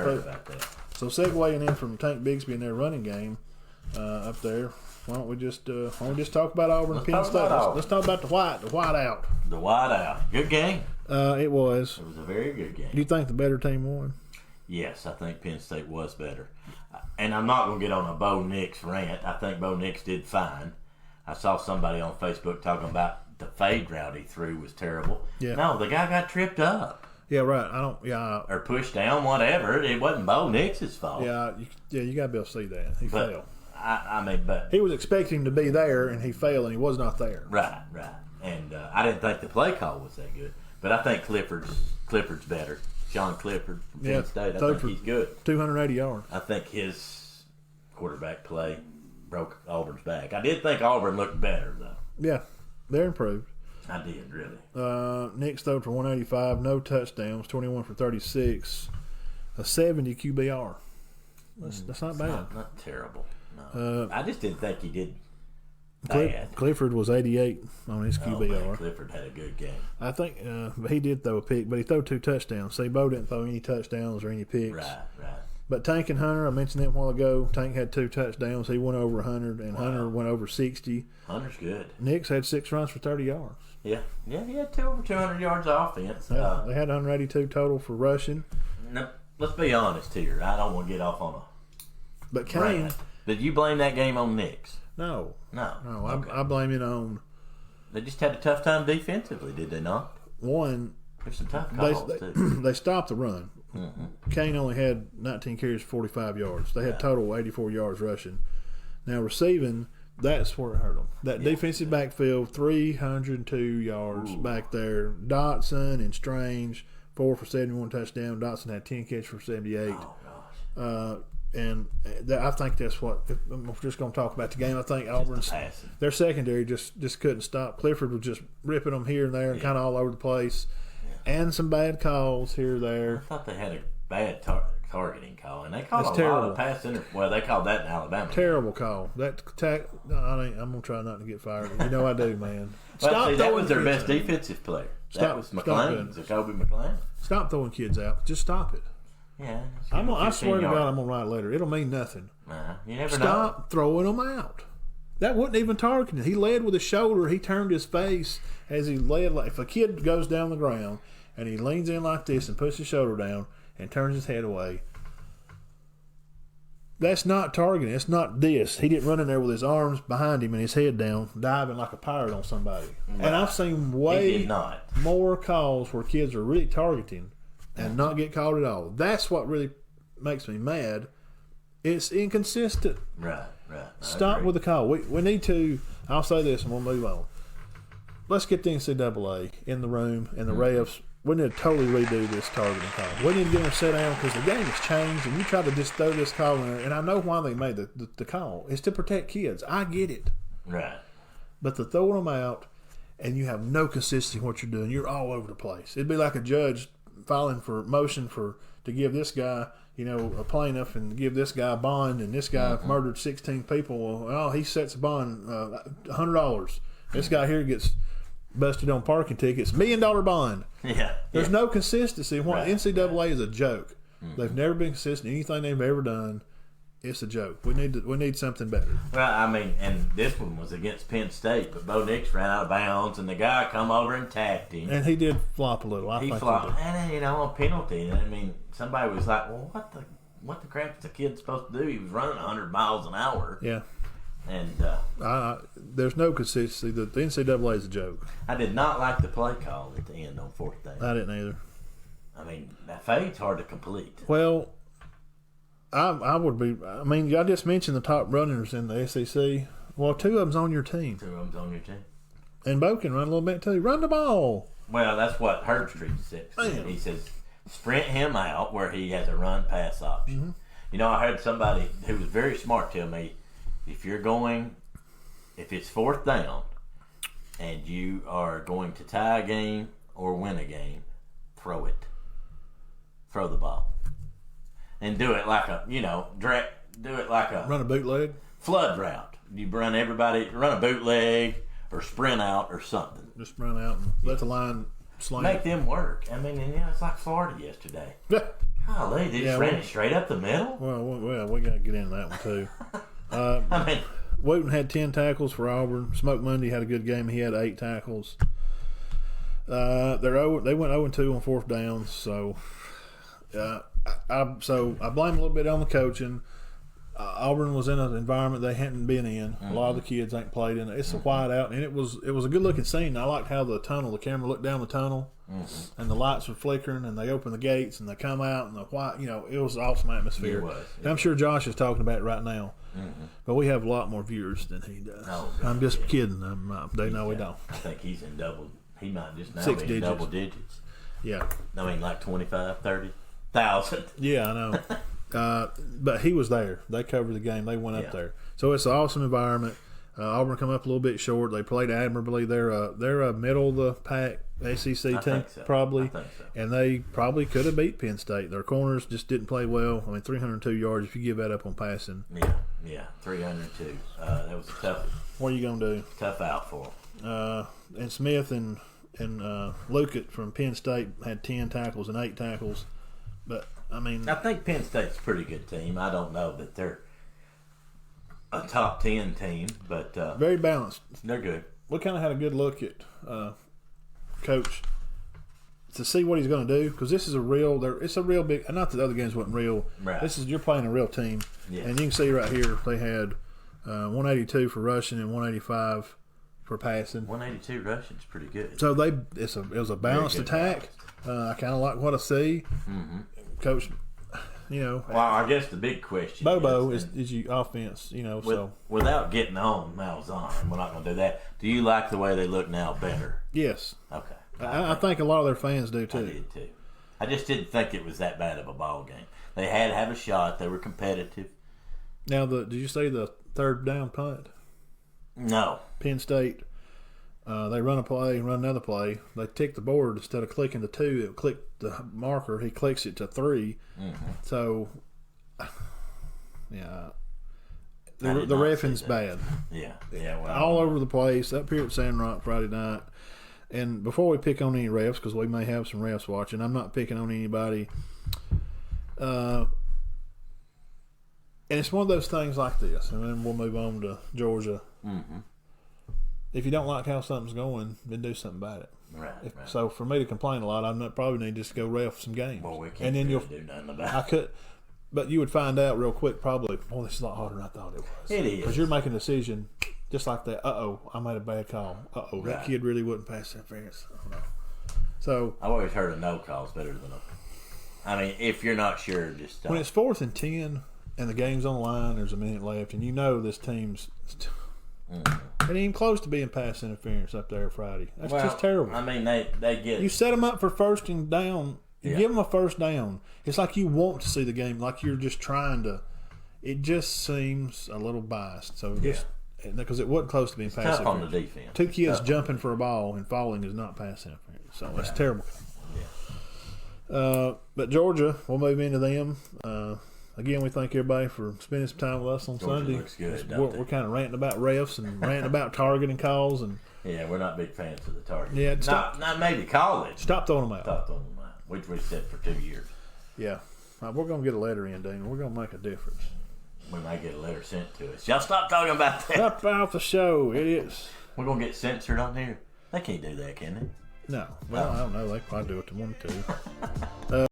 Heard about that. So segueing in from Tank Bigsby and their running game up there, why don't we just talk about Auburn and Penn State? Let's talk about the white out. The white out. Good game. It was. It was a very good game. Do you think the better team won? Yes, I think Penn State was better. And I'm not going to get on a Bo Nix rant. I think Bo Nix did fine. I saw somebody on Facebook talking about the fade route he threw was terrible. Yeah. No, the guy got tripped up. Yeah, right. Or pushed down, whatever. It wasn't Bo Nix's fault. Yeah, you got to be able to see that. He fell. But he was expecting to be there, and he fell, and he was not there. Right. And I didn't think the play call was that good. But I think Clifford's better. Sean Clifford from Penn State. I think he's good. 280 yards. I think his quarterback play broke Auburn's back. I did think Auburn looked better, though. Yeah, they're improved. I did, really. Nix threw for 185, no touchdowns, 21 for 36, a 70 QBR. That's not bad. Not terrible. No. I just didn't think he did bad. Clifford was 88 on his QBR. Man, Clifford had a good game. I think he did throw a pick, but he threw 2 touchdowns. See, Bo didn't throw any touchdowns or any picks. Right. But Tank and Hunter, I mentioned them a while ago. Tank had 2 touchdowns. He went over 100, and Hunter went over 60. Hunter's good. Nix had 6 runs for 30 yards. Yeah, he had over 200 yards of offense. They had 182 total for rushing. No, let's be honest here. I don't want to get off on a. But Kane. Did you blame that game on Nix? No. Okay. I blame it on. They just had a tough time defensively, did they not? One. There's some tough calls too. They stopped the run. Mm-hmm. Kane only had 19 carries, 45 yards. They had total 84 yards rushing. Now receiving, that's where it hurt them. That defensive backfield, 302 yards back there. Dotson and Strange, 4 for 71 touchdown. Dotson had 10 catches for 78. Oh gosh. I think that's what. If I'm just going to talk about the game. I think Auburn's their secondary just couldn't stop. Clifford was just ripping them here and there and kind of all over the place, and some bad calls here or there. I thought they had a bad targeting call, and they called That's a terrible. lot of pass well, they called that in Alabama. Terrible call. That I'm gonna try not to get fired. You know I do, man. Well, that was their best defensive player. That was McClain, Jacoby McClain. Stop throwing kids out. Just stop it. Yeah, I swear to God, I'm gonna write a letter. It'll mean nothing. You never know. Stop throwing them out. That wasn't even targeting. He led with his shoulder. He turned his face as he led. Like if a kid goes down the ground and he leans in like this and puts his shoulder down and turns his head away, that's not targeting. It's not this. He didn't run in there with his arms behind him and his head down, diving like a pirate on somebody. No, and I've seen way more calls where kids are really targeting and not get called at all. That's what really makes me mad. It's inconsistent. Right. Stop with the call. We need to. I'll say this and we'll move on. Let's get the NCAA in the room and the refs. We need to totally redo this targeting call. We need to get them set down because the game has changed and you try to just throw this call in there. And I know why they made the call. It's to protect kids. I get it. Right. But to throwing them out and you have no consistency in what you're doing, you're all over the place. It'd be like a judge filing for motion to give this guy, a plaintiff and give this guy a bond, and this guy murdered 16 people. Well, he sets a bond $100. This guy here gets busted on parking tickets, $1 million bond. Yeah. There's no consistency. NCAA is a joke. They've never been consistent. Anything they've ever done, it's a joke. We need something better. Well, I mean, and this one was against Penn State, but Bo Nix ran out of bounds, and the guy come over and tapped him. And he did flop a little. He flopped, and then a penalty. I mean, somebody was like, "Well, what the crap is the kid supposed to do? He was running 100 miles an hour." Yeah. And there's no consistency. The NCAA is a joke. I did not like the play call at the end on 4th down. I didn't either. I mean, that fade's hard to complete. Well, I would be. I mean, I just mentioned the top runners in the SEC. Well, 2 of them's on your team. 2 of them's on your team. And Bo can run a little bit too. Run the ball. Well, that's what Herbstreit says. He says sprint him out where he has a run pass option. Mm-hmm. I heard somebody who was very smart tell me, if it's 4th down and you are going to tie a game or win a game, throw it. Throw the ball. And do it like a, run a bootleg? Flood route. You run a bootleg or sprint out or something. Just run out and let the line slant. Make them work. I mean, it's like Florida yesterday. Golly, they just ran it straight up the middle? Well, we got to get into that one, too. I mean, Wooten had 10 tackles for Auburn. Smoke Monday had a good game. He had 8 tackles. They went 0-2 on fourth downs. So, I blame a little bit on the coaching. Auburn was in an environment they hadn't been in. A lot of the kids ain't played in it. It's a white out, and it was a good looking scene. I liked how the camera looked down the tunnel, and the lights were flickering, and they open the gates, and they come out, and the white, it was an awesome atmosphere. It was. I'm sure Josh is talking about it right now, but we have a lot more viewers than he does. I'm just kidding. They know we don't. I think he's in double. He might just now 6 be in digits. double digits. Yeah. I mean, like 25, 30,000. Yeah, I know. But he was there. They covered the game. They went up there. So it's an awesome environment. Auburn come up a little bit short. They played admirably. They're a middle of the pack SEC team, probably. I think so. And they probably could have beat Penn State. Their corners just didn't play well. I mean, 302 yards if you give that up on passing. Yeah, 302. That was a tough. What are you going to do? Tough out for them. And Smith and Luckett from Penn State had 10 tackles and 8 tackles. But, I mean, I think Penn State's a pretty good team. I don't know that they're a top 10 team, but very balanced. They're good. We kind of had a good look at Coach to see what he's going to do, because this is it's a real big. Not that the other games wasn't real. Right. You're playing a real team, and you can see right here they had 182 for rushing and 185 for passing. 182 rushing is pretty good. So it was a balanced attack. I kind of like what I see. Coach, Well, I guess the big question Bobo is your offense, so. Without getting on Malzahn, we're not going to do that. Do you like the way they look now better? Yes. Okay. I think a lot of their fans do, too. I did, too. I just didn't think it was that bad of a ball game. They had to have a shot. They were competitive. Now, did you see the third down punt? No. Penn State, they run another play. They tick the board instead of clicking the 2. It clicked the marker. He clicks it to 3. So, yeah, the reffing's bad. Yeah. Well, all over the place. Up here at Sandrock Friday night. And before we pick on any refs, because we may have some refs watching, I'm not picking on anybody. And it's one of those things like this, and then we'll move on to Georgia. If you don't like how something's going, then do something about it. Right. So for me to complain a lot, I probably need to just go ref some games. Well, we can't do nothing about it. I could, but you would find out real quick probably, this is a lot harder than I thought it was. It is. Because you're making a decision just like that. I made a bad call. That kid really wouldn't pass interference. I don't know. So I've always heard a no call is better than a. I mean, if you're not sure, just stop. When it's 4th and 10 and the game's on the line, there's a minute left, and this team's. It ain't even close to being pass interference up there Friday. That's just terrible. I mean, they get it. You set them up for first and down. You give them a first down. It's like you want to see the game, like you're just trying to. It just seems a little biased. So because it wasn't close to being pass interference. Tough on the defense. 2 kids jumping for a ball and falling is not pass interference. So it's terrible. Yeah. But Georgia, we'll move into them. Again, we thank everybody for spending some time with us on Georgia Sunday. Looks good, We're kind of ranting about refs and ranting about targeting calls and. Yeah, we're not big fans of the target. Yeah, not maybe college. Stop throwing them out. Which we've said for 2 years. Yeah, we're gonna get a letter in, Dean. We're gonna make a difference. We might get a letter sent to us. Y'all stop talking about that. Stop off the show, idiots. We're gonna get censored on here. They can't do that, can they? No. Well, I don't know. They probably do it to 1 or 2.